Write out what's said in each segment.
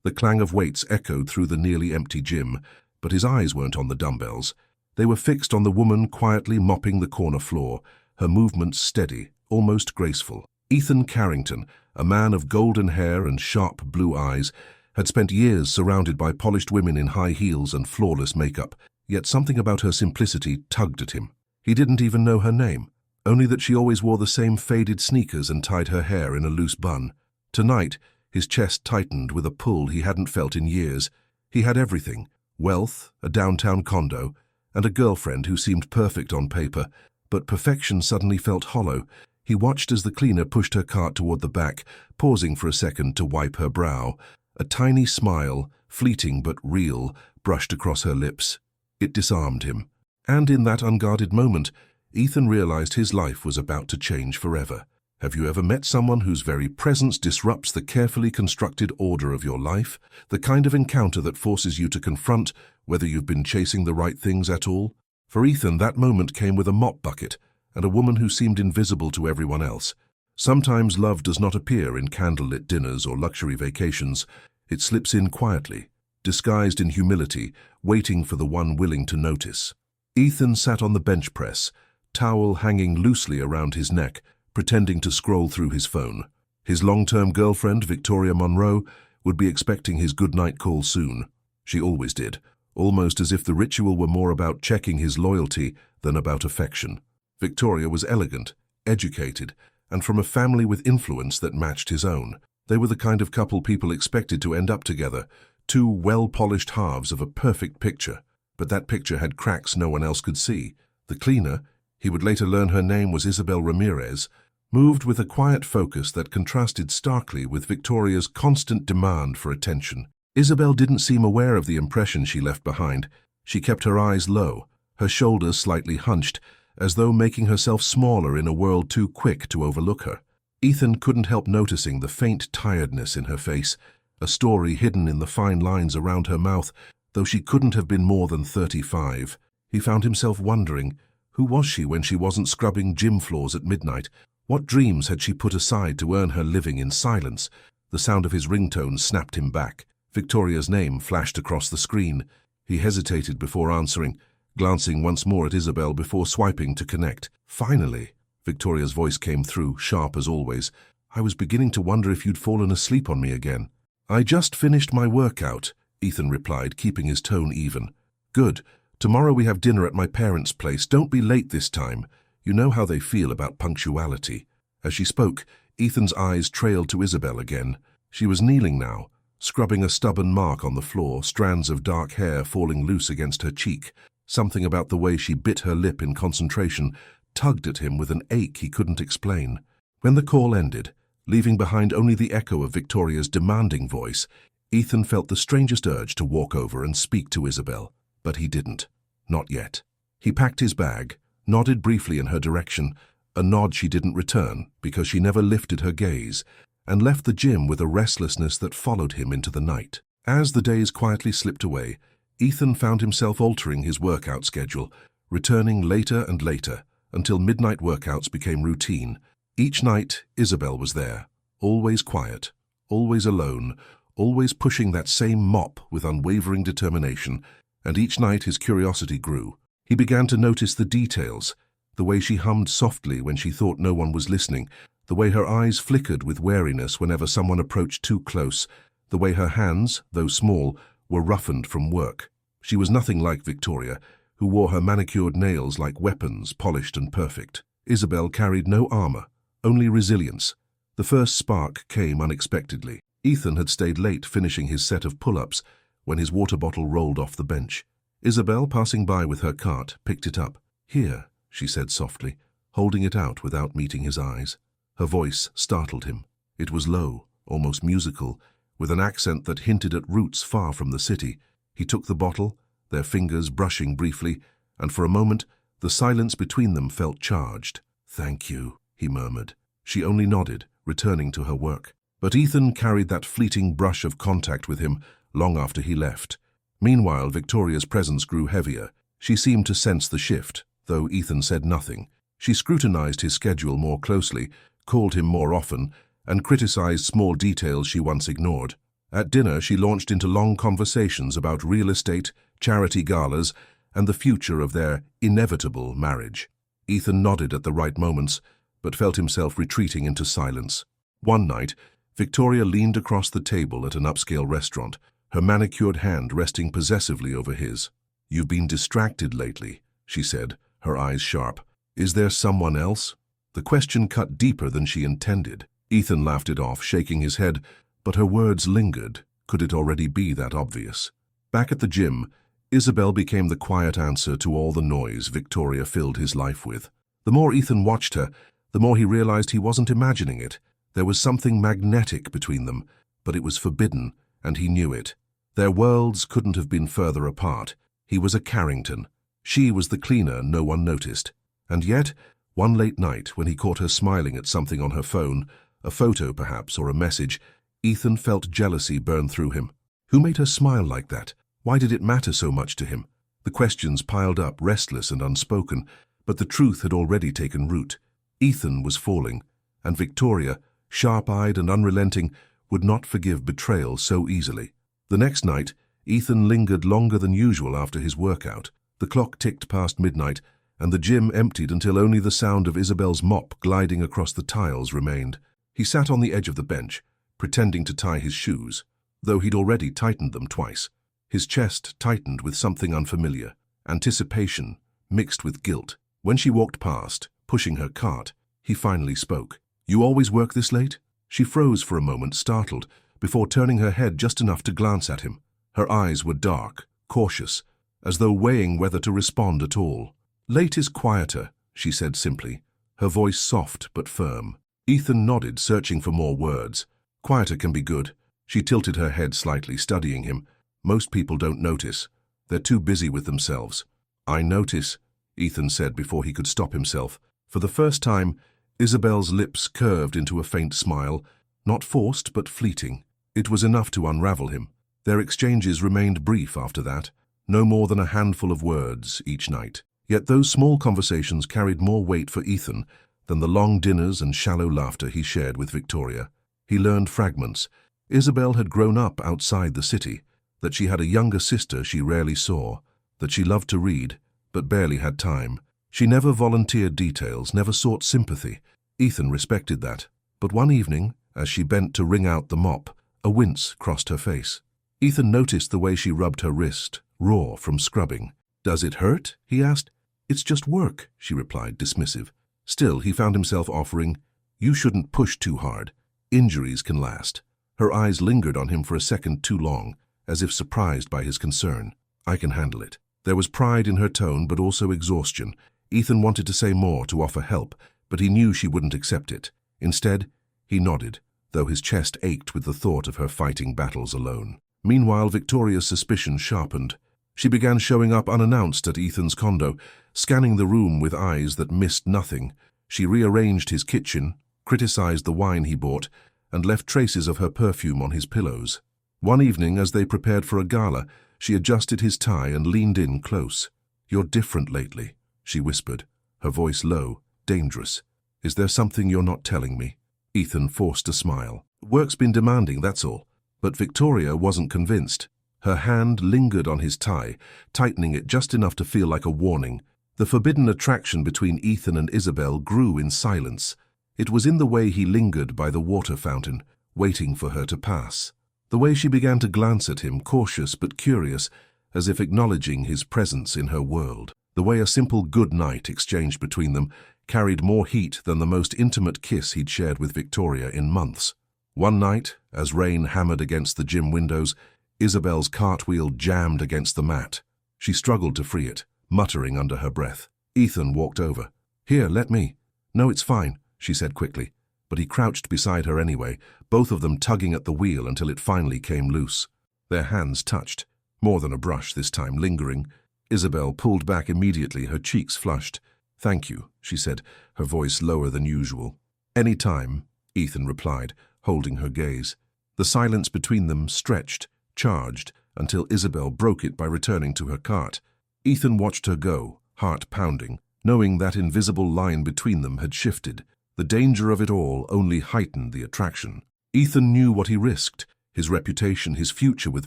The clang of weights echoed through the nearly empty gym, but his eyes weren't on the dumbbells. They were fixed on the woman quietly mopping the corner floor, her movements steady, almost graceful. Ethan Carrington, a man of golden hair and sharp blue eyes, had spent years surrounded by polished women in high heels and flawless makeup, yet something about her simplicity tugged at him. He didn't even know her name, only that she always wore the same faded sneakers and tied her hair in a loose bun. Tonight, his chest tightened with a pull he hadn't felt in years. He had everything: wealth, a downtown condo, and a girlfriend who seemed perfect on paper, but perfection suddenly felt hollow. He watched as the cleaner pushed her cart toward the back, pausing for a second to wipe her brow. A tiny smile, fleeting but real, brushed across her lips. It disarmed him. And in that unguarded moment, Ethan realized his life was about to change forever. Have you ever met someone whose very presence disrupts the carefully constructed order of your life? The kind of encounter that forces you to confront whether you've been chasing the right things at all? For Ethan, that moment came with a mop bucket and a woman who seemed invisible to everyone else. Sometimes love does not appear in candlelit dinners or luxury vacations. It slips in quietly, disguised in humility, waiting for the one willing to notice. Ethan sat on the bench press, towel hanging loosely around his neck, pretending to scroll through his phone. His long-term girlfriend, Victoria Monroe, would be expecting his goodnight call soon. She always did, almost as if the ritual were more about checking his loyalty than about affection. Victoria was elegant, educated, and from a family with influence that matched his own. They were the kind of couple people expected to end up together, two well-polished halves of a perfect picture. But that picture had cracks no one else could see. The cleaner, he would later learn her name was Isabel Ramirez, moved with a quiet focus that contrasted starkly with Victoria's constant demand for attention. Isabel didn't seem aware of the impression she left behind. She kept her eyes low, her shoulders slightly hunched, as though making herself smaller in a world too quick to overlook her. Ethan couldn't help noticing the faint tiredness in her face, a story hidden in the fine lines around her mouth, though she couldn't have been more than 35. He found himself wondering, who was she when she wasn't scrubbing gym floors at midnight? What dreams had she put aside to earn her living in silence? The sound of his ringtone snapped him back. Victoria's name flashed across the screen. He hesitated before answering, glancing once more at Isabel before swiping to connect. Finally, Victoria's voice came through, sharp as always. I was beginning to wonder if you'd fallen asleep on me again. I just finished my workout, Ethan replied, keeping his tone even. Good. Tomorrow we have dinner at my parents' place. Don't be late this time. You know how they feel about punctuality. As she spoke, Ethan's eyes trailed to Isabel again. She was kneeling now, scrubbing a stubborn mark on the floor, strands of dark hair falling loose against her cheek. Something about the way she bit her lip in concentration tugged at him with an ache he couldn't explain. When the call ended, leaving behind only the echo of Victoria's demanding voice, Ethan felt the strangest urge to walk over and speak to Isabel, but he didn't. Not yet. He packed his bag, nodded briefly in her direction, a nod she didn't return because she never lifted her gaze, and left the gym with a restlessness that followed him into the night. As the days quietly slipped away, Ethan found himself altering his workout schedule, returning later and later, until midnight workouts became routine. Each night, Isabel was there, always quiet, always alone, always pushing that same mop with unwavering determination, and each night his curiosity grew. He began to notice the details, the way she hummed softly when she thought no one was listening, the way her eyes flickered with wariness whenever someone approached too close, the way her hands, though small, were roughened from work. She was nothing like Victoria, who wore her manicured nails like weapons, polished and perfect. Isabel carried no armor, only resilience. The first spark came unexpectedly. Ethan had stayed late finishing his set of pull-ups when his water bottle rolled off the bench. Isabel, passing by with her cart, picked it up. "Here," she said softly, holding it out without meeting his eyes. Her voice startled him. It was low, almost musical, with an accent that hinted at roots far from the city. He took the bottle, their fingers brushing briefly, and for a moment the silence between them felt charged. "Thank you," he murmured. She only nodded, returning to her work. But Ethan carried that fleeting brush of contact with him long after he left. Meanwhile, Victoria's presence grew heavier. She seemed to sense the shift, though Ethan said nothing. She scrutinized his schedule more closely, called him more often, and criticized small details she once ignored. At dinner, she launched into long conversations about real estate, charity galas, and the future of their inevitable marriage. Ethan nodded at the right moments, but felt himself retreating into silence. One night, Victoria leaned across the table at an upscale restaurant, her manicured hand resting possessively over his. "You've been distracted lately," she said, her eyes sharp. "Is there someone else?" The question cut deeper than she intended. Ethan laughed it off, shaking his head, but her words lingered. Could it already be that obvious? Back at the gym, Isabel became the quiet answer to all the noise Victoria filled his life with. The more Ethan watched her, the more he realized he wasn't imagining it. There was something magnetic between them, but it was forbidden, and he knew it. Their worlds couldn't have been further apart. He was a Carrington. She was the cleaner no one noticed. And yet, one late night, when he caught her smiling at something on her phone, a photo perhaps, or a message, Ethan felt jealousy burn through him. Who made her smile like that? Why did it matter so much to him? The questions piled up, restless and unspoken, but the truth had already taken root. Ethan was falling, and Victoria, sharp-eyed and unrelenting, would not forgive betrayal so easily. The next night, Ethan lingered longer than usual after his workout. The clock ticked past midnight, and the gym emptied until only the sound of Isabel's mop gliding across the tiles remained. He sat on the edge of the bench, pretending to tie his shoes, though he'd already tightened them twice. His chest tightened with something unfamiliar, anticipation mixed with guilt. When she walked past, pushing her cart, he finally spoke. "You always work this late?" She froze for a moment, startled, before turning her head just enough to glance at him. Her eyes were dark, cautious, as though weighing whether to respond at all. "Late is quieter," she said simply, her voice soft but firm. Ethan nodded, searching for more words. "Quieter can be good." She tilted her head slightly, studying him. "Most people don't notice. They're too busy with themselves." "I notice," Ethan said before he could stop himself. For the first time, Isabel's lips curved into a faint smile, not forced but fleeting. It was enough to unravel him. Their exchanges remained brief after that, no more than a handful of words each night. Yet those small conversations carried more weight for Ethan than the long dinners and shallow laughter he shared with Victoria. He learned fragments. Isabel had grown up outside the city, that she had a younger sister she rarely saw, that she loved to read, but barely had time. She never volunteered details, never sought sympathy. Ethan respected that. But one evening, as she bent to wring out the mop, a wince crossed her face. Ethan noticed the way she rubbed her wrist, raw from scrubbing. "Does it hurt?" he asked. "It's just work," she replied, dismissive. Still, he found himself offering, "You shouldn't push too hard. Injuries can last." Her eyes lingered on him for a second too long, as if surprised by his concern. "I can handle it." There was pride in her tone, but also exhaustion. Ethan wanted to say more, to offer help, but he knew she wouldn't accept it. Instead, he nodded, though his chest ached with the thought of her fighting battles alone. Meanwhile, Victoria's suspicion sharpened. She began showing up unannounced at Ethan's condo, scanning the room with eyes that missed nothing. She rearranged his kitchen, criticized the wine he bought, and left traces of her perfume on his pillows. One evening, as they prepared for a gala, she adjusted his tie and leaned in close. "You're different lately," she whispered, her voice low, dangerous. "Is there something you're not telling me?" Ethan forced a smile. "Work's been demanding, that's all." But Victoria wasn't convinced. Her hand lingered on his tie, tightening it just enough to feel like a warning. The forbidden attraction between Ethan and Isabel grew in silence. It was in the way he lingered by the water fountain, waiting for her to pass. The way she began to glance at him, cautious but curious, as if acknowledging his presence in her world. The way a simple good night exchanged between them carried more heat than the most intimate kiss he'd shared with Victoria in months. One night, as rain hammered against the gym windows, Isabel's cartwheel jammed against the mat. She struggled to free it, muttering under her breath. Ethan walked over. "Here, let me." "No, it's fine," she said quickly, but he crouched beside her anyway, both of them tugging at the wheel until it finally came loose. Their hands touched, more than a brush this time, lingering. Isabel pulled back immediately, her cheeks flushed. "Thank you," she said, her voice lower than usual. "Any time," Ethan replied, holding her gaze. The silence between them stretched, charged, until Isabel broke it by returning to her cart. Ethan watched her go, heart pounding, knowing that invisible line between them had shifted. The danger of it all only heightened the attraction. Ethan knew what he risked. His reputation, his future with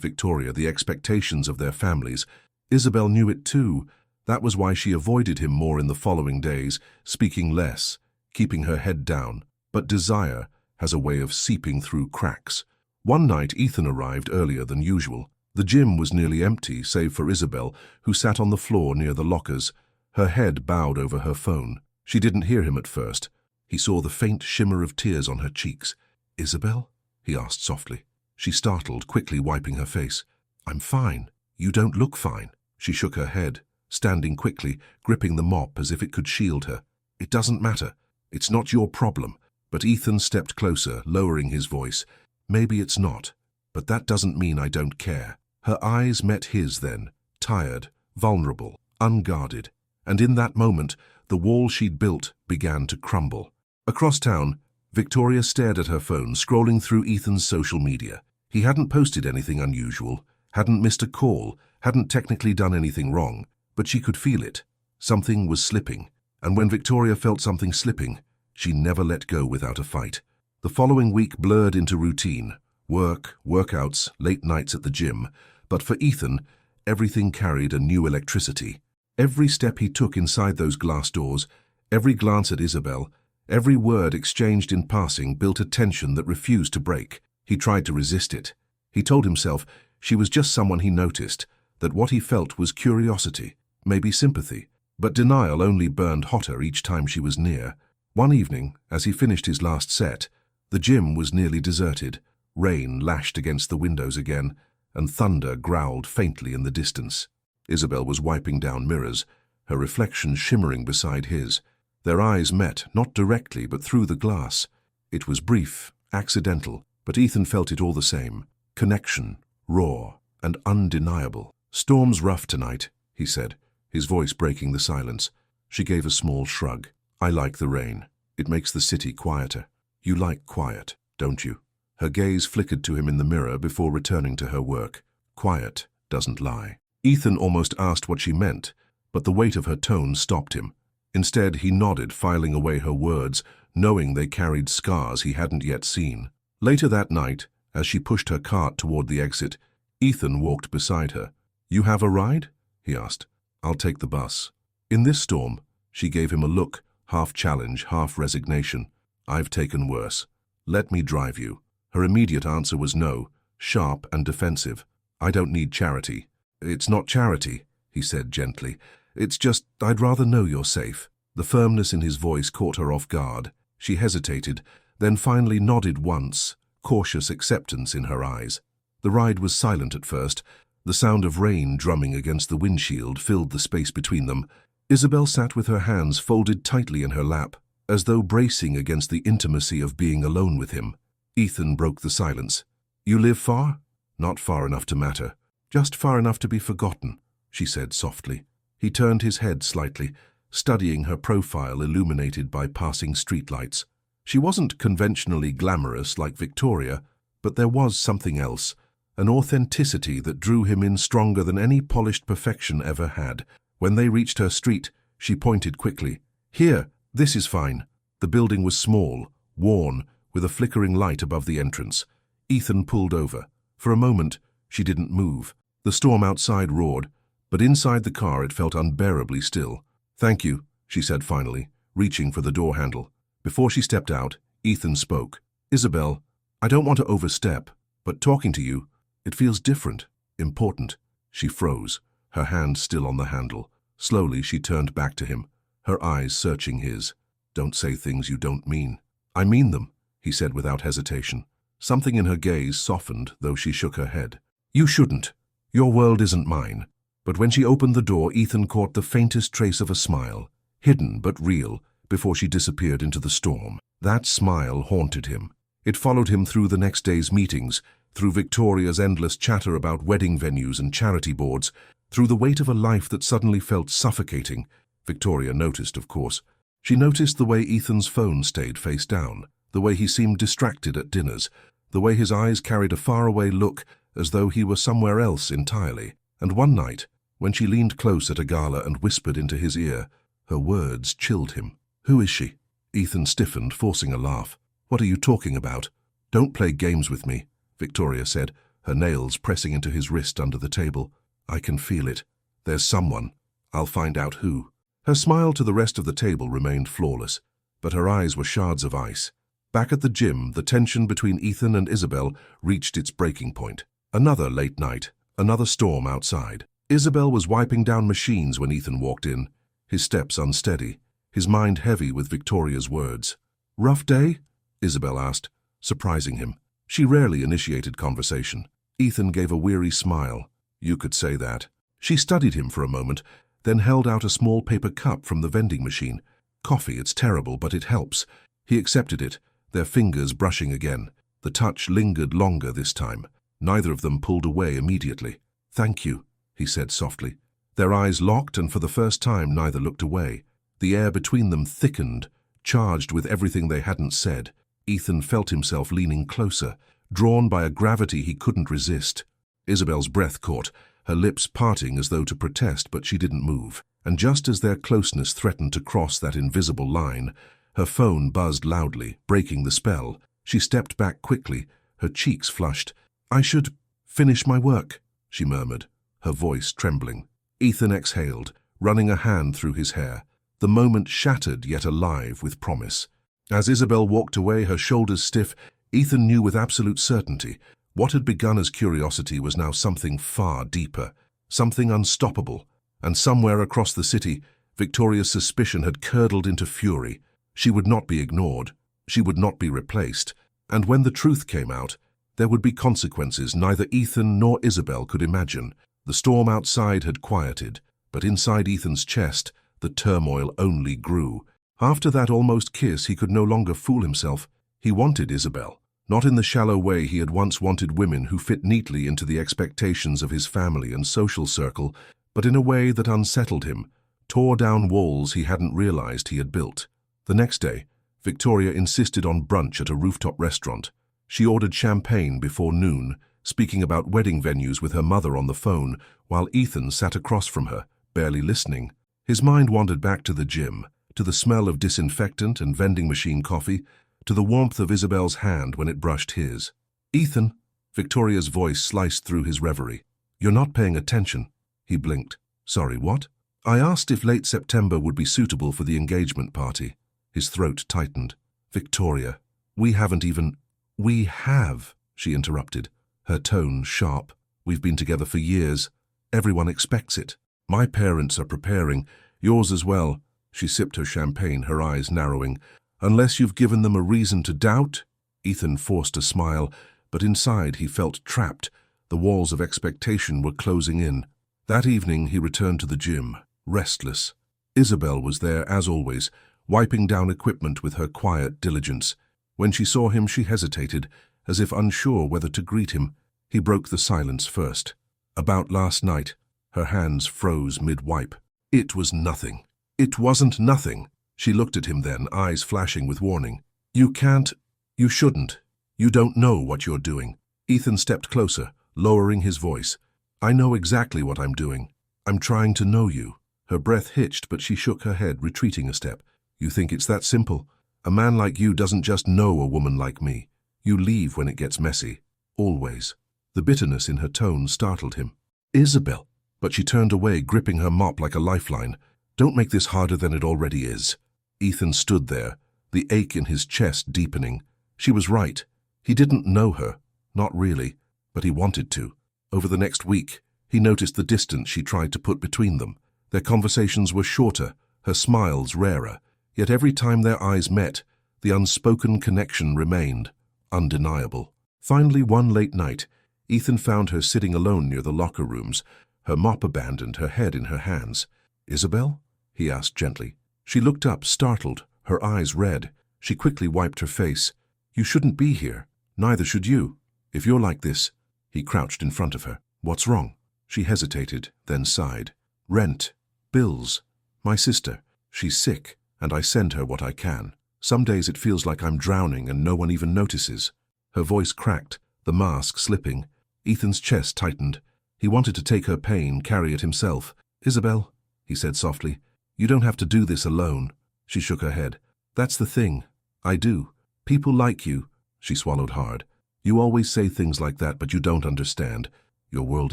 Victoria, the expectations of their families. Isabel knew it too. That was why she avoided him more in the following days, speaking less, keeping her head down. But desire has a way of seeping through cracks. One night Ethan arrived earlier than usual. The gym was nearly empty, save for Isabel, who sat on the floor near the lockers, her head bowed over her phone. She didn't hear him at first. He saw the faint shimmer of tears on her cheeks. "Isabel?" he asked softly. She startled, quickly wiping her face. "I'm fine. You don't look fine." She shook her head, standing quickly, gripping the mop as if it could shield her. "It doesn't matter. It's not your problem." But Ethan stepped closer, lowering his voice. "Maybe it's not, but that doesn't mean I don't care." Her eyes met his then, tired, vulnerable, unguarded. And in that moment, the wall she'd built began to crumble. Across town, Victoria stared at her phone, scrolling through Ethan's social media. He hadn't posted anything unusual, hadn't missed a call, hadn't technically done anything wrong, but she could feel it. Something was slipping, and when Victoria felt something slipping, she never let go without a fight. The following week blurred into routine. Work, workouts, late nights at the gym. But for Ethan, everything carried a new electricity. Every step he took inside those glass doors, every glance at Isabel, every word exchanged in passing built a tension that refused to break. He tried to resist it. He told himself she was just someone he noticed, that what he felt was curiosity, maybe sympathy. But denial only burned hotter each time she was near. One evening, as he finished his last set, the gym was nearly deserted. Rain lashed against the windows again, and thunder growled faintly in the distance. Isabel was wiping down mirrors, her reflection shimmering beside his. Their eyes met, not directly, but through the glass. It was brief, accidental, but Ethan felt it all the same. Connection, raw, and undeniable. "Storm's rough tonight," he said, his voice breaking the silence. She gave a small shrug. "I like the rain. It makes the city quieter." "You like quiet, don't you?" Her gaze flickered to him in the mirror before returning to her work. Quiet doesn't lie. Ethan almost asked what she meant, but the weight of her tone stopped him. Instead, he nodded, filing away her words, knowing they carried scars he hadn't yet seen. Later that night, as she pushed her cart toward the exit, Ethan walked beside her. "You have a ride?" he asked. "I'll take the bus." In this storm, she gave him a look, half challenge, half resignation. "I've taken worse. Let me drive you." Her immediate answer was no, sharp and defensive. "I don't need charity." "It's not charity," he said gently. "It's just, I'd rather know you're safe." The firmness in his voice caught her off guard. She hesitated, then finally nodded once, cautious acceptance in her eyes. The ride was silent at first. The sound of rain drumming against the windshield filled the space between them. Isabel sat with her hands folded tightly in her lap, as though bracing against the intimacy of being alone with him. Ethan broke the silence. "You live far?" "Not far enough to matter. Just far enough to be forgotten," she said softly. He turned his head slightly, studying her profile illuminated by passing streetlights. She wasn't conventionally glamorous like Victoria, but there was something else, an authenticity that drew him in stronger than any polished perfection ever had. When they reached her street, she pointed quickly. "Here, this is fine." The building was small, worn, with a flickering light above the entrance. Ethan pulled over. For a moment, she didn't move. The storm outside roared, but inside the car it felt unbearably still. "Thank you," she said finally, reaching for the door handle. Before she stepped out, Ethan spoke. "Isabel, I don't want to overstep, but talking to you, it feels different, important." She froze, her hand still on the handle. Slowly she turned back to him, her eyes searching his. "Don't say things you don't mean." "I mean them," he said without hesitation. Something in her gaze softened, though she shook her head. "You shouldn't. Your world isn't mine." But when she opened the door, Ethan caught the faintest trace of a smile, hidden but real, before she disappeared into the storm. That smile haunted him. It followed him through the next day's meetings, through Victoria's endless chatter about wedding venues and charity boards, through the weight of a life that suddenly felt suffocating. Victoria noticed, of course. She noticed the way Ethan's phone stayed face down, the way he seemed distracted at dinners, the way his eyes carried a faraway look as though he were somewhere else entirely. And one night, when she leaned close at a gala and whispered into his ear, her words chilled him. "Who is she?" Ethan stiffened, forcing a laugh. "What are you talking about? Don't play games with me." Victoria said, her nails pressing into his wrist under the table. I can feel it. There's someone. I'll find out who. Her smile to the rest of the table remained flawless, but her eyes were shards of ice. Back at the gym, the tension between Ethan and Isabel reached its breaking point. Another late night, another storm outside. Isabel was wiping down machines when Ethan walked in, his steps unsteady, his mind heavy with Victoria's words. Rough day? Isabel asked, surprising him. She rarely initiated conversation. Ethan gave a weary smile. You could say that. She studied him for a moment, then held out a small paper cup from the vending machine. Coffee, it's terrible, but it helps. He accepted it, their fingers brushing again. The touch lingered longer this time. Neither of them pulled away immediately. Thank you, he said softly. Their eyes locked, and for the first time neither looked away. The air between them thickened, charged with everything they hadn't said. Ethan felt himself leaning closer, drawn by a gravity he couldn't resist. Isabel's breath caught, her lips parting as though to protest, but she didn't move. And just as their closeness threatened to cross that invisible line, her phone buzzed loudly, breaking the spell. She stepped back quickly, her cheeks flushed. I should finish my work, she murmured, her voice trembling. Ethan exhaled, running a hand through his hair, the moment shattered yet alive with promise. As Isabel walked away, her shoulders stiff, Ethan knew with absolute certainty what had begun as curiosity was now something far deeper, something unstoppable. And somewhere across the city, Victoria's suspicion had curdled into fury. She would not be ignored. She would not be replaced. And when the truth came out, there would be consequences neither Ethan nor Isabel could imagine. The storm outside had quieted, but inside Ethan's chest, the turmoil only grew. After that almost kiss, he could no longer fool himself. He wanted Isabel. Not in the shallow way he had once wanted women who fit neatly into the expectations of his family and social circle, but in a way that unsettled him, tore down walls he hadn't realized he had built. The next day, Victoria insisted on brunch at a rooftop restaurant. She ordered champagne before noon, speaking about wedding venues with her mother on the phone, while Ethan sat across from her, barely listening. His mind wandered back to the gym, to the smell of disinfectant and vending machine coffee, to the warmth of Isabel's hand when it brushed his. Ethan, Victoria's voice sliced through his reverie. You're not paying attention. He blinked. Sorry, what? I asked if late September would be suitable for the engagement party. His throat tightened. Victoria, we haven't even... We have, she interrupted, her tone sharp. We've been together for years. Everyone expects it. My parents are preparing. Yours as well. She sipped her champagne, her eyes narrowing. Unless you've given them a reason to doubt? Ethan forced a smile, but inside he felt trapped. The walls of expectation were closing in. That evening he returned to the gym, restless. Isabel was there as always, wiping down equipment with her quiet diligence. When she saw him, she hesitated, as if unsure whether to greet him. He broke the silence first. About last night, her hands froze mid-wipe. It was nothing. It wasn't nothing. She looked at him then, eyes flashing with warning. You can't. You shouldn't. You don't know what you're doing. Ethan stepped closer, lowering his voice. I know exactly what I'm doing. I'm trying to know you. Her breath hitched, but she shook her head, retreating a step. You think it's that simple? A man like you doesn't just know a woman like me. You leave when it gets messy. Always. The bitterness in her tone startled him. Isabel. But she turned away, gripping her mop like a lifeline. Don't make this harder than it already is. Ethan stood there, the ache in his chest deepening. She was right. He didn't know her. Not really. But he wanted to. Over the next week, he noticed the distance she tried to put between them. Their conversations were shorter, her smiles rarer. Yet every time their eyes met, the unspoken connection remained, undeniable. Finally, one late night, Ethan found her sitting alone near the locker rooms, her mop abandoned, her head in her hands. Isabel? He asked gently. She looked up, startled, her eyes red. She quickly wiped her face. You shouldn't be here. Neither should you. If you're like this... He crouched in front of her. What's wrong? She hesitated, then sighed. Rent. Bills. My sister. She's sick, and I send her what I can. Some days it feels like I'm drowning and no one even notices. Her voice cracked, the mask slipping. Ethan's chest tightened. He wanted to take her pain, carry it himself. Isabel, he said softly, you don't have to do this alone. She shook her head. That's the thing. I do. People like you. She swallowed hard. You always say things like that, but you don't understand. Your world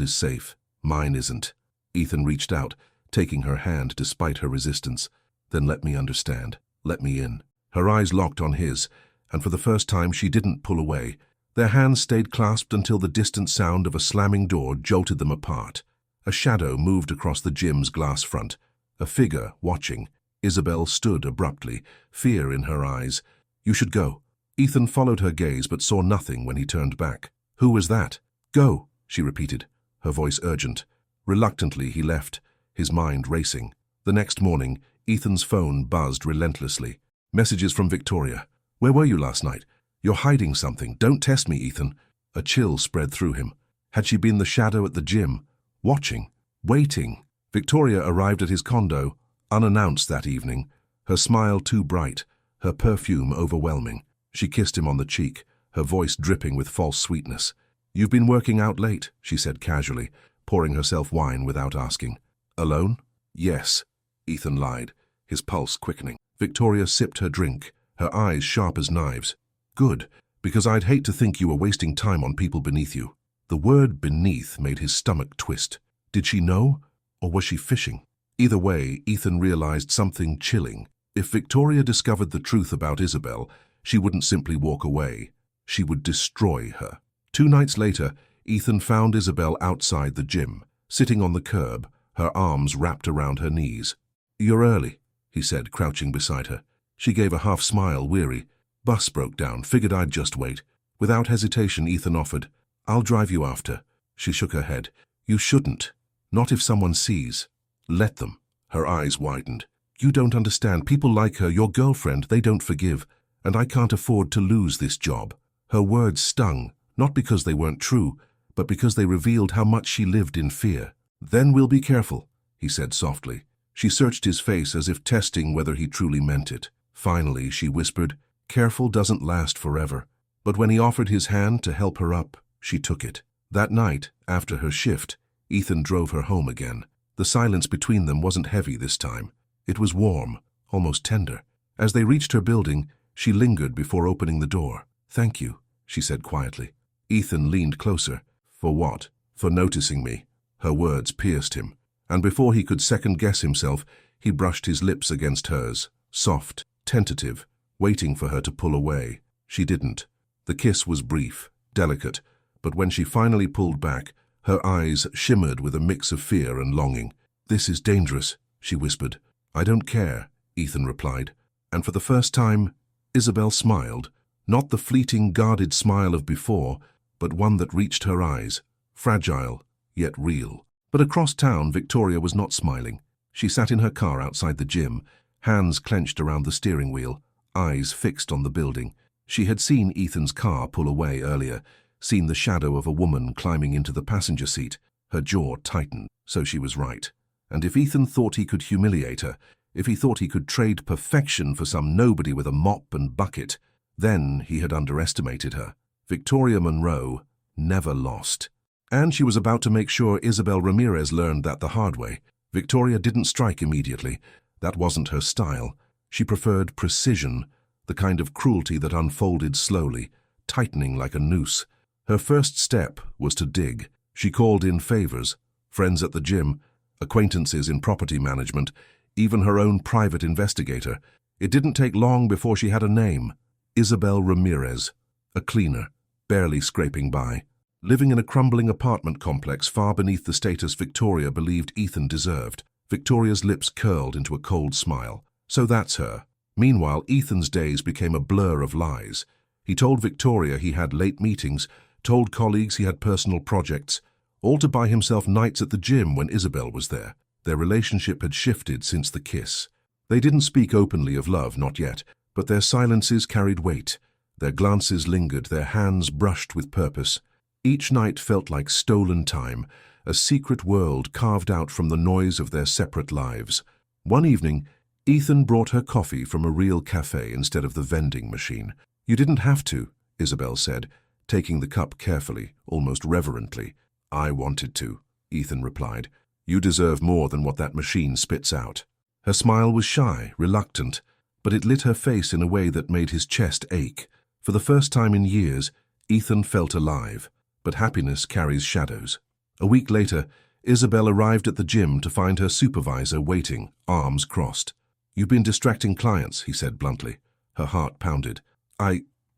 is safe. Mine isn't. Ethan reached out, taking her hand despite her resistance. Then let me understand. Let me in. Her eyes locked on his, and for the first time she didn't pull away. Their hands stayed clasped until the distant sound of a slamming door jolted them apart. A shadow moved across the gym's glass front. A figure watching. Isabel stood abruptly, fear in her eyes. You should go. Ethan followed her gaze but saw nothing when he turned back. Who was that? Go, she repeated, her voice urgent. Reluctantly he left, his mind racing. The next morning, Ethan's phone buzzed relentlessly. Messages from Victoria. Where were you last night? You're hiding something. Don't test me, Ethan. A chill spread through him. Had she been the shadow at the gym? Watching. Waiting. Victoria arrived at his condo, unannounced that evening, her smile too bright, her perfume overwhelming. She kissed him on the cheek, her voice dripping with false sweetness. You've been working out late, she said casually, pouring herself wine without asking. Alone? Yes, Ethan lied, his pulse quickening. Victoria sipped her drink, her eyes sharp as knives. Good, because I'd hate to think you were wasting time on people beneath you. The word beneath made his stomach twist. Did she know, or was she fishing? Either way, Ethan realized something chilling. If Victoria discovered the truth about Isabel, she wouldn't simply walk away. She would destroy her. 2 nights later, Ethan found Isabel outside the gym, sitting on the curb, her arms wrapped around her knees. You're early, he said, crouching beside her. She gave a half smile, weary. Bus broke down, figured I'd just wait. Without hesitation, Ethan offered, I'll drive you after. She shook her head. You shouldn't. Not if someone sees. Let them. Her eyes widened. You don't understand. People like her, your girlfriend, they don't forgive. And I can't afford to lose this job. Her words stung, not because they weren't true, but because they revealed how much she lived in fear. Then we'll be careful, he said softly. She searched his face as if testing whether he truly meant it. Finally, she whispered, careful doesn't last forever. But when he offered his hand to help her up, she took it. That night, after her shift, Ethan drove her home again. The silence between them wasn't heavy this time. It was warm, almost tender. As they reached her building, she lingered before opening the door. Thank you, she said quietly. Ethan leaned closer. For what? For noticing me. Her words pierced him, and before he could second-guess himself, he brushed his lips against hers, soft, tentative, waiting for her to pull away. She didn't. The kiss was brief, delicate, but when she finally pulled back, her eyes shimmered with a mix of fear and longing. This is dangerous, she whispered. I don't care, Ethan replied. And for the first time, Isabel smiled, not the fleeting, guarded smile of before, but one that reached her eyes, fragile, yet real. But across town, Victoria was not smiling. She sat in her car outside the gym, hands clenched around the steering wheel, eyes fixed on the building. She had seen Ethan's car pull away earlier, seen the shadow of a woman climbing into the passenger seat. Her jaw tightened, so she was right. And if Ethan thought he could humiliate her, if he thought he could trade perfection for some nobody with a mop and bucket, then he had underestimated her. Victoria Monroe never lost. And she was about to make sure Isabel Ramirez learned that the hard way. Victoria didn't strike immediately. That wasn't her style. She preferred precision, the kind of cruelty that unfolded slowly, tightening like a noose. Her first step was to dig. She called in favors, friends at the gym, acquaintances in property management, even her own private investigator. It didn't take long before she had a name. Isabel Ramirez, a cleaner, barely scraping by, living in a crumbling apartment complex far beneath the status Victoria believed Ethan deserved. Victoria's lips curled into a cold smile. So that's her. Meanwhile, Ethan's days became a blur of lies. He told Victoria he had late meetings, told colleagues he had personal projects, all to buy himself nights at the gym when Isabel was there. Their relationship had shifted since the kiss. They didn't speak openly of love, not yet, but their silences carried weight. Their glances lingered, their hands brushed with purpose. Each night felt like stolen time, a secret world carved out from the noise of their separate lives. One evening, Ethan brought her coffee from a real cafe instead of the vending machine. You didn't have to, Isabel said, taking the cup carefully, almost reverently. I wanted to, Ethan replied. You deserve more than what that machine spits out. Her smile was shy, reluctant, but it lit her face in a way that made his chest ache. For the first time in years, Ethan felt alive, but happiness carries shadows. A week later, Isabel arrived at the gym to find her supervisor waiting, arms crossed. "You've been distracting clients," he said bluntly. Her heart pounded.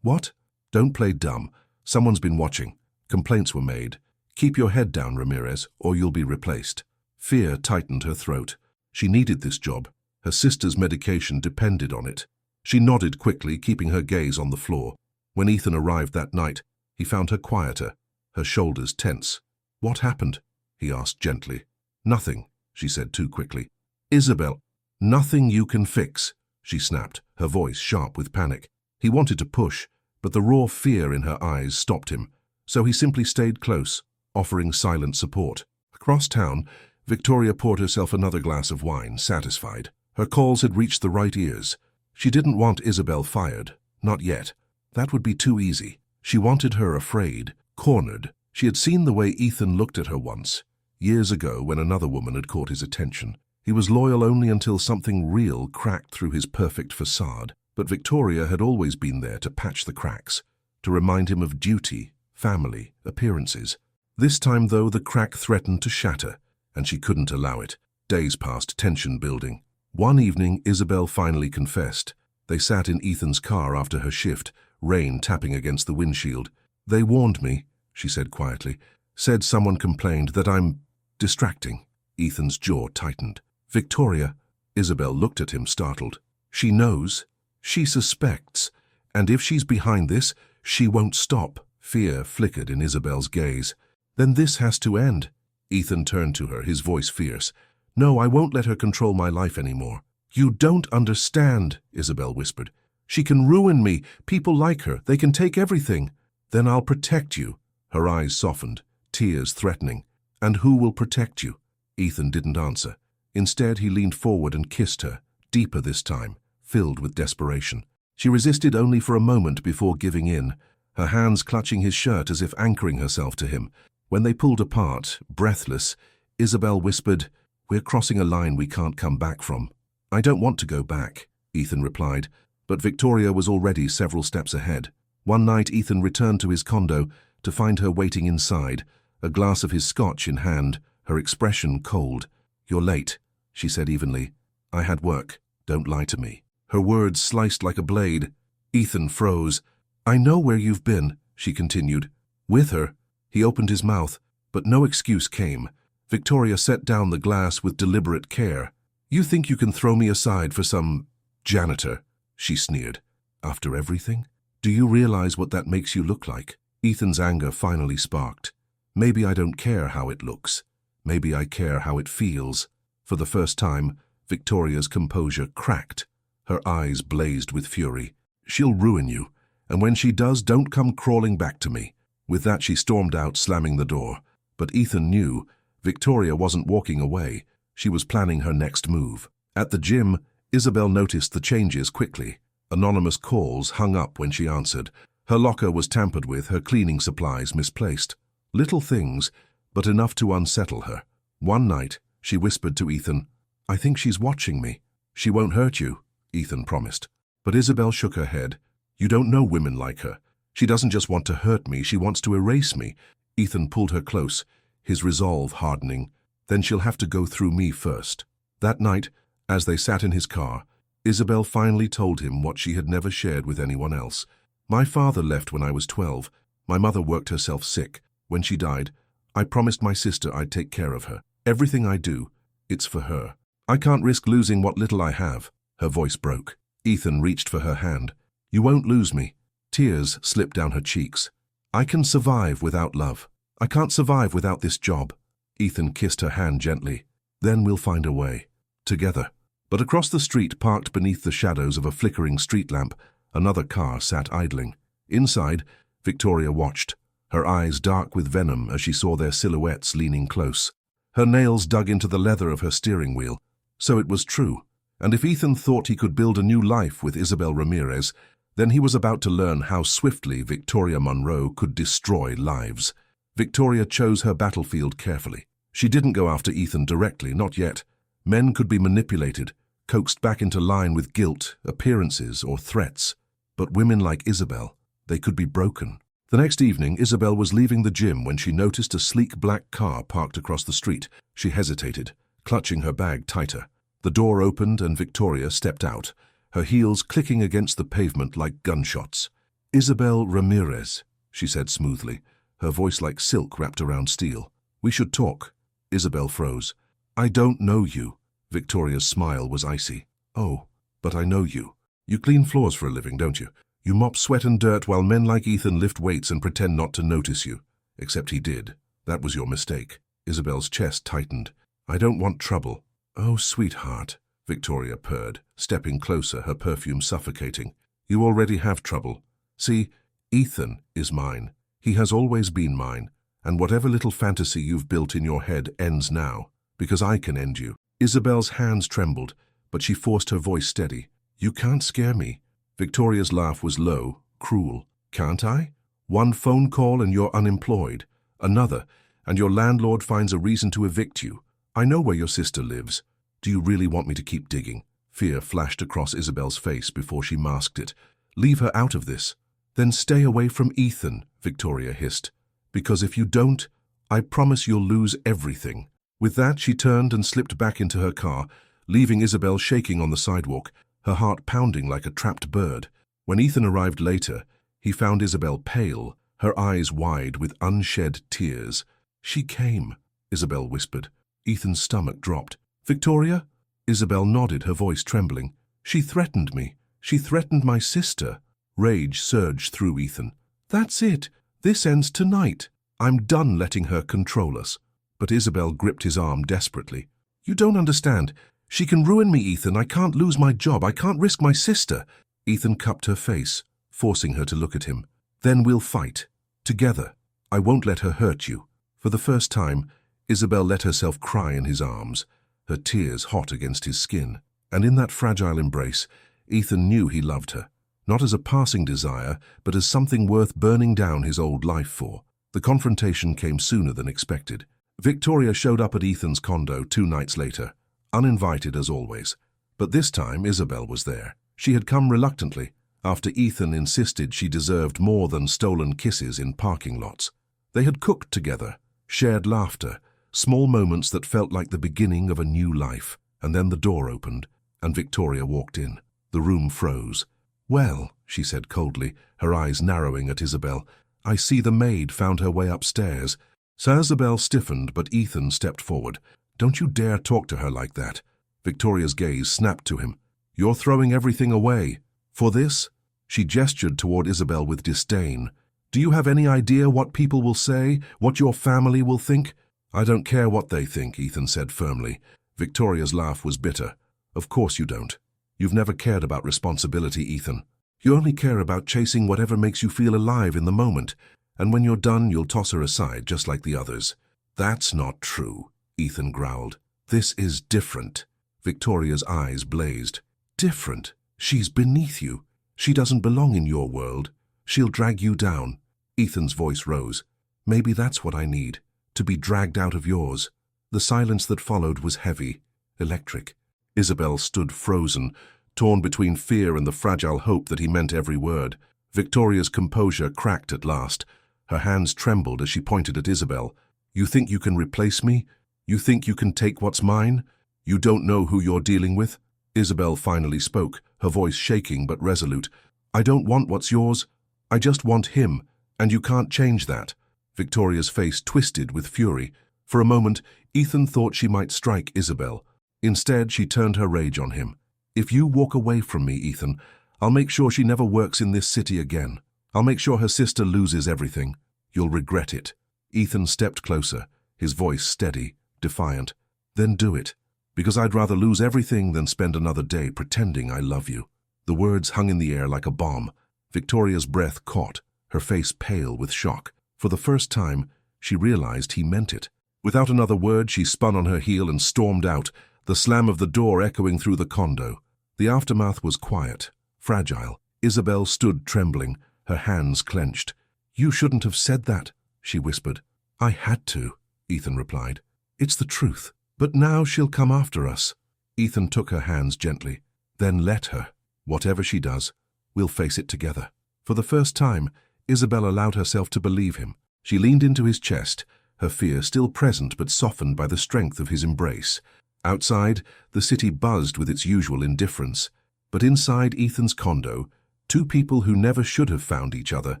What? Don't play dumb. Someone's been watching. Complaints were made. Keep your head down, Ramirez, or you'll be replaced." Fear tightened her throat. She needed this job. Her sister's medication depended on it. She nodded quickly, keeping her gaze on the floor. When Ethan arrived that night, he found her quieter, her shoulders tense. "What happened?" he asked gently. "Nothing," she said too quickly. "Isabel, nothing you can fix," she snapped, her voice sharp with panic. He wanted to push, but the raw fear in her eyes stopped him, so he simply stayed close, offering silent support. Across town, Victoria poured herself another glass of wine, satisfied. Her calls had reached the right ears. She didn't want Isabel fired, not yet. That would be too easy. She wanted her afraid, cornered. She had seen the way Ethan looked at her once, years ago when another woman had caught his attention. He was loyal only until something real cracked through his perfect facade. But Victoria had always been there to patch the cracks, to remind him of duty, family, appearances. This time, though, the crack threatened to shatter, and she couldn't allow it. Days passed, tension building. One evening, Isabel finally confessed. They sat in Ethan's car after her shift, rain tapping against the windshield. "They warned me," she said quietly. "Said someone complained that I'm distracting." Ethan's jaw tightened. "Victoria," Isabel looked at him, startled. "She knows. She suspects. And if she's behind this, she won't stop." Fear flickered in Isabel's gaze. "Then this has to end." Ethan turned to her, his voice fierce. "No, I won't let her control my life anymore." "You don't understand," Isabel whispered. "She can ruin me. People like her. They can take everything." "Then I'll protect you." Her eyes softened, tears threatening. "And who will protect you?" Ethan didn't answer. Instead, he leaned forward and kissed her, deeper this time, filled with desperation. She resisted only for a moment before giving in, her hands clutching his shirt as if anchoring herself to him. When they pulled apart, breathless, Isabel whispered, "We're crossing a line we can't come back from." "I don't want to go back," Ethan replied, but Victoria was already several steps ahead. One night, Ethan returned to his condo to find her waiting inside, a glass of his scotch in hand, her expression cold. "You're late," she said evenly. "I had work. Don't lie to me." Her words sliced like a blade. Ethan froze. "I know where you've been," she continued. "With her." He opened his mouth, but no excuse came. Victoria set down the glass with deliberate care. "You think you can throw me aside for some janitor?" she sneered. "After everything? Do you realize what that makes you look like?" Ethan's anger finally sparked. "Maybe I don't care how it looks. Maybe I care how it feels." For the first time, Victoria's composure cracked. Her eyes blazed with fury. "She'll ruin you, and when she does, don't come crawling back to me." With that, she stormed out, slamming the door. But Ethan knew Victoria wasn't walking away. She was planning her next move. At the gym, Isabel noticed the changes quickly. Anonymous calls hung up when she answered. Her locker was tampered with, her cleaning supplies misplaced. Little things, but enough to unsettle her. One night, she whispered to Ethan, "I think she's watching me." "She won't hurt you," Ethan promised. But Isabel shook her head. "You don't know women like her. She doesn't just want to hurt me, she wants to erase me." Ethan pulled her close, his resolve hardening. "Then she'll have to go through me first." That night, as they sat in his car, Isabel finally told him what she had never shared with anyone else. "My father left when I was 12. My mother worked herself sick. When she died, I promised my sister I'd take care of her. Everything I do, it's for her. I can't risk losing what little I have." Her voice broke. Ethan reached for her hand. "You won't lose me." Tears slipped down her cheeks. "I can survive without love. I can't survive without this job." Ethan kissed her hand gently. "Then we'll find a way. Together." But across the street, parked beneath the shadows of a flickering street lamp, another car sat idling. Inside, Victoria watched, her eyes dark with venom as she saw their silhouettes leaning close. Her nails dug into the leather of her steering wheel. So it was true. And if Ethan thought he could build a new life with Isabel Ramirez, then he was about to learn how swiftly Victoria Monroe could destroy lives. Victoria chose her battlefield carefully. She didn't go after Ethan directly, not yet. Men could be manipulated, coaxed back into line with guilt, appearances, or threats. But women like Isabel, they could be broken, The next evening, Isabel was leaving the gym when she noticed a sleek black car parked across the street. She hesitated, clutching her bag tighter. The door opened and Victoria stepped out, her heels clicking against the pavement like gunshots. "Isabel Ramirez," she said smoothly, her voice like silk wrapped around steel. "We should talk." Isabel froze. "I don't know you." Victoria's smile was icy. "Oh, but I know you. You clean floors for a living, don't you? You mop sweat and dirt while men like Ethan lift weights and pretend not to notice you. Except he did. That was your mistake." Isabel's chest tightened. "I don't want trouble." "Oh, sweetheart," Victoria purred, stepping closer, her perfume suffocating. "You already have trouble. See, Ethan is mine. He has always been mine. And whatever little fantasy you've built in your head ends now, because I can end you." Isabel's hands trembled, but she forced her voice steady. "You can't scare me." Victoria's laugh was low, cruel. "Can't I? One phone call and you're unemployed. Another, and your landlord finds a reason to evict you. I know where your sister lives. Do you really want me to keep digging?" Fear flashed across Isabel's face before she masked it. "Leave her out of this." "Then stay away from Ethan," Victoria hissed. "Because if you don't, I promise you'll lose everything." With that, she turned and slipped back into her car, leaving Isabel shaking on the sidewalk, her heart pounding like a trapped bird. When Ethan arrived later, he found Isabel pale, her eyes wide with unshed tears. "She came," Isabel whispered. Ethan's stomach dropped. "Victoria?" Isabel nodded, her voice trembling. "She threatened me. She threatened my sister." Rage surged through Ethan. "That's it. This ends tonight. I'm done letting her control us." But Isabel gripped his arm desperately. "You don't understand. She can ruin me, Ethan. I can't lose my job. I can't risk my sister." Ethan cupped her face, forcing her to look at him. "Then we'll fight. Together. I won't let her hurt you." For the first time, Isabel let herself cry in his arms, her tears hot against his skin. And in that fragile embrace, Ethan knew he loved her. Not as a passing desire, but as something worth burning down his old life for. The confrontation came sooner than expected. Victoria showed up at Ethan's condo 2 nights later, uninvited as always. But this time Isabel was there. She had come reluctantly, after Ethan insisted she deserved more than stolen kisses in parking lots. They had cooked together, shared laughter, small moments that felt like the beginning of a new life. And then the door opened, and Victoria walked in. The room froze. "Well," she said coldly, her eyes narrowing at Isabel, "I see the maid found her way upstairs." Isabel stiffened, but Ethan stepped forward. "Don't you dare talk to her like that." Victoria's gaze snapped to him. "You're throwing everything away. For this?" She gestured toward Isabel with disdain. "Do you have any idea what people will say, what your family will think?" "I don't care what they think," Ethan said firmly. Victoria's laugh was bitter. "Of course you don't. You've never cared about responsibility, Ethan. You only care about chasing whatever makes you feel alive in the moment. And when you're done, you'll toss her aside, just like the others." "That's not true," Ethan growled. "This is different." Victoria's eyes blazed. "Different? She's beneath you. She doesn't belong in your world. She'll drag you down." Ethan's voice rose. "Maybe that's what I need, to be dragged out of yours." The silence that followed was heavy, electric. Isabel stood frozen, torn between fear and the fragile hope that he meant every word. Victoria's composure cracked at last. Her hands trembled as she pointed at Isabel. "You think you can replace me? You think you can take what's mine? You don't know who you're dealing with?" Isabel finally spoke, her voice shaking but resolute. "I don't want what's yours. I just want him, and you can't change that." Victoria's face twisted with fury. For a moment, Ethan thought she might strike Isabel. Instead, she turned her rage on him. "If you walk away from me, Ethan, I'll make sure she never works in this city again. I'll make sure her sister loses everything. You'll regret it." Ethan stepped closer, his voice steady, defiant. "Then do it, because I'd rather lose everything than spend another day pretending I love you." The words hung in the air like a bomb. Victoria's breath caught, her face pale with shock. For the first time, she realized he meant it. Without another word, she spun on her heel and stormed out, the slam of the door echoing through the condo. The aftermath was quiet, fragile. Isabel stood trembling, her hands clenched. "You shouldn't have said that," she whispered. "I had to," Ethan replied. "It's the truth. But now she'll come after us." Ethan took her hands gently. "Then let her. Whatever she does, we'll face it together." For the first time, Isabel allowed herself to believe him. She leaned into his chest, her fear still present but softened by the strength of his embrace. Outside, the city buzzed with its usual indifference. But inside Ethan's condo, two people who never should have found each other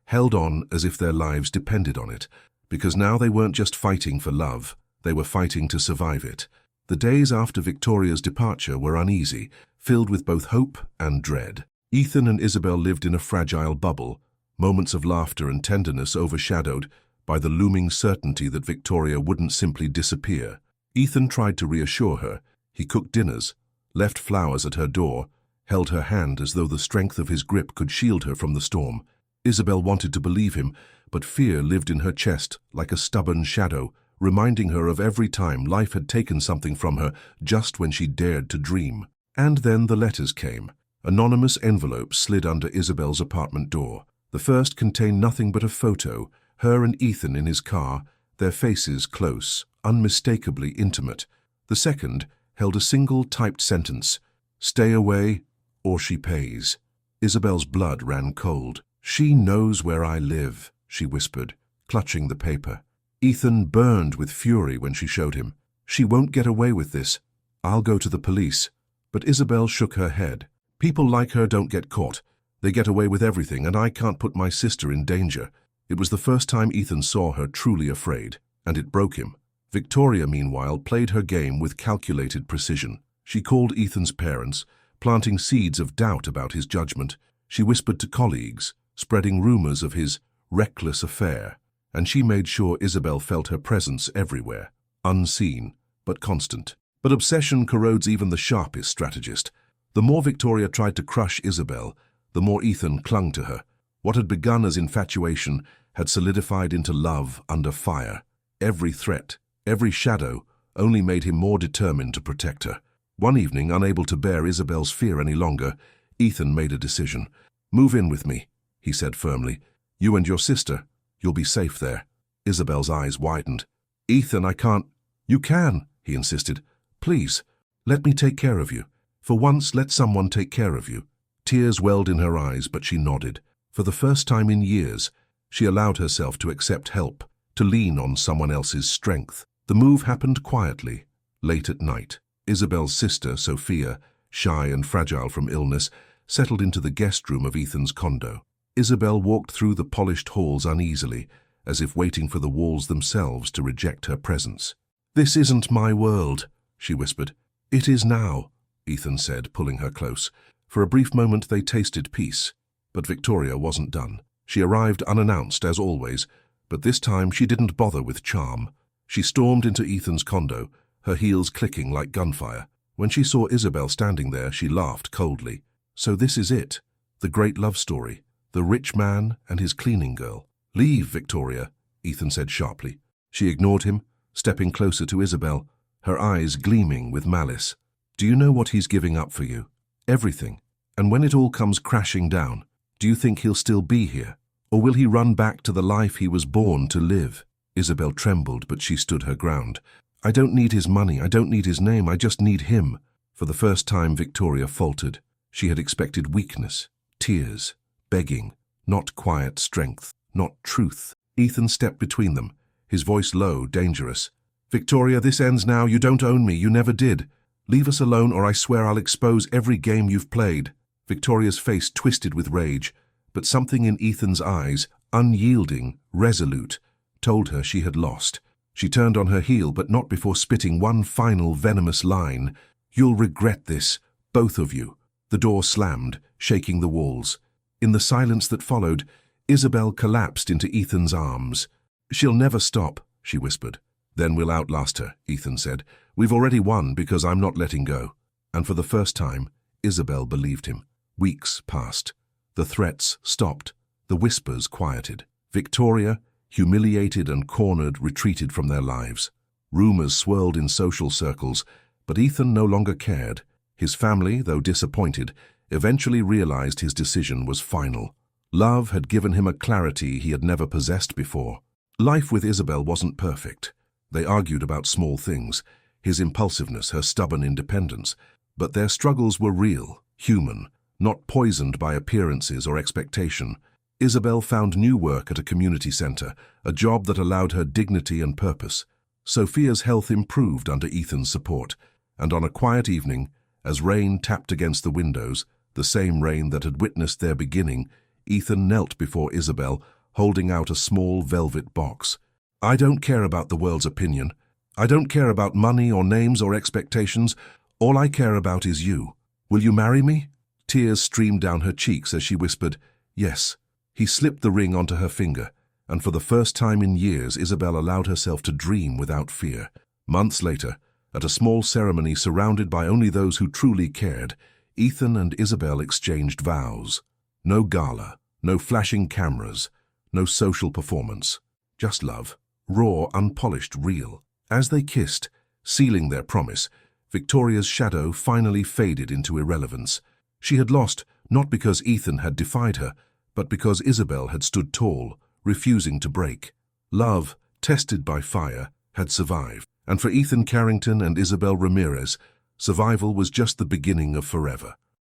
held on as if their lives depended on it. Because now they weren't just fighting for love, they were fighting to survive it. The days after Victoria's departure were uneasy, filled with both hope and dread. Ethan and Isabel lived in a fragile bubble, moments of laughter and tenderness overshadowed by the looming certainty that Victoria wouldn't simply disappear. Ethan tried to reassure her. He cooked dinners, left flowers at her door, held her hand as though the strength of his grip could shield her from the storm. Isabel wanted to believe him, but fear lived in her chest like a stubborn shadow, reminding her of every time life had taken something from her just when she dared to dream. And then the letters came. Anonymous envelopes slid under Isabel's apartment door. The first contained nothing but a photo, her and Ethan in his car, their faces close, unmistakably intimate. The second held a single typed sentence, "Stay away, or she pays." Isabel's blood ran cold. "She knows where I live," she whispered, clutching the paper. Ethan burned with fury when she showed him. "She won't get away with this. I'll go to the police." But Isabel shook her head. "People like her don't get caught. They get away with everything, and I can't put my sister in danger." It was the first time Ethan saw her truly afraid, and it broke him. Victoria, meanwhile, played her game with calculated precision. She called Ethan's parents, planting seeds of doubt about his judgment. She whispered to colleagues, spreading rumors of his reckless affair, and she made sure Isabel felt her presence everywhere, unseen but constant. But obsession corrodes even the sharpest strategist. The more Victoria tried to crush Isabel, the more Ethan clung to her. What had begun as infatuation had solidified into love under fire. Every threat, every shadow, only made him more determined to protect her. One evening, unable to bear Isabel's fear any longer, Ethan made a decision. "Move in with me," he said firmly. "You and your sister, you'll be safe there." Isabel's eyes widened. "Ethan, I can't." "You can," he insisted. "Please, let me take care of you. For once, let someone take care of you." Tears welled in her eyes, but she nodded. For the first time in years, she allowed herself to accept help, to lean on someone else's strength. The move happened quietly, late at night. Isabel's sister, Sophia, shy and fragile from illness, settled into the guest room of Ethan's condo. Isabel walked through the polished halls uneasily, as if waiting for the walls themselves to reject her presence. "This isn't my world," she whispered. "It is now," Ethan said, pulling her close. For a brief moment they tasted peace. But Victoria wasn't done. She arrived unannounced, as always, but this time she didn't bother with charm. She stormed into Ethan's condo, her heels clicking like gunfire. When she saw Isabel standing there, she laughed coldly. "So this is it, the great love story, the rich man and his cleaning girl." "Leave, Victoria," Ethan said sharply. She ignored him, stepping closer to Isabel, her eyes gleaming with malice. "Do you know what he's giving up for you? Everything. And when it all comes crashing down, do you think he'll still be here? Or will he run back to the life he was born to live?" Isabel trembled, but she stood her ground. "I don't need his money, I don't need his name, I just need him." For the first time, Victoria faltered. She had expected weakness, tears, begging, not quiet strength, not truth. Ethan stepped between them, his voice low, dangerous. "Victoria, this ends now. You don't own me, you never did. Leave us alone or I swear I'll expose every game you've played." Victoria's face twisted with rage, but something in Ethan's eyes, unyielding, resolute, told her she had lost. She turned on her heel, but not before spitting one final venomous line. "You'll regret this, both of you." The door slammed, shaking the walls. In the silence that followed, Isabel collapsed into Ethan's arms. "She'll never stop," she whispered. "Then we'll outlast her," Ethan said. "We've already won because I'm not letting go." And for the first time, Isabel believed him. Weeks passed. The threats stopped. The whispers quieted. Victoria, humiliated and cornered, retreated from their lives. Rumors swirled in social circles, but Ethan no longer cared. His family, though disappointed, eventually realized his decision was final. Love had given him a clarity he had never possessed before. Life with Isabel wasn't perfect. They argued about small things, his impulsiveness, her stubborn independence, but their struggles were real, human, not poisoned by appearances or expectation. Isabel found new work at a community center, a job that allowed her dignity and purpose. Sophia's health improved under Ethan's support, and on a quiet evening, as rain tapped against the windows, the same rain that had witnessed their beginning, Ethan knelt before Isabel, holding out a small velvet box. "I don't care about the world's opinion. I don't care about money or names or expectations. All I care about is you. Will you marry me?" Tears streamed down her cheeks as she whispered, "Yes." He slipped the ring onto her finger, and for the first time in years, Isabel allowed herself to dream without fear. Months later, at a small ceremony surrounded by only those who truly cared, Ethan and Isabel exchanged vows. No gala, no flashing cameras, no social performance. Just love, raw, unpolished, real. As they kissed, sealing their promise, Victoria's shadow finally faded into irrelevance. She had lost not because Ethan had defied her, but because Isabel had stood tall, refusing to break. Love, tested by fire, had survived. And for Ethan Carrington and Isabel Ramirez, survival was just the beginning of forever.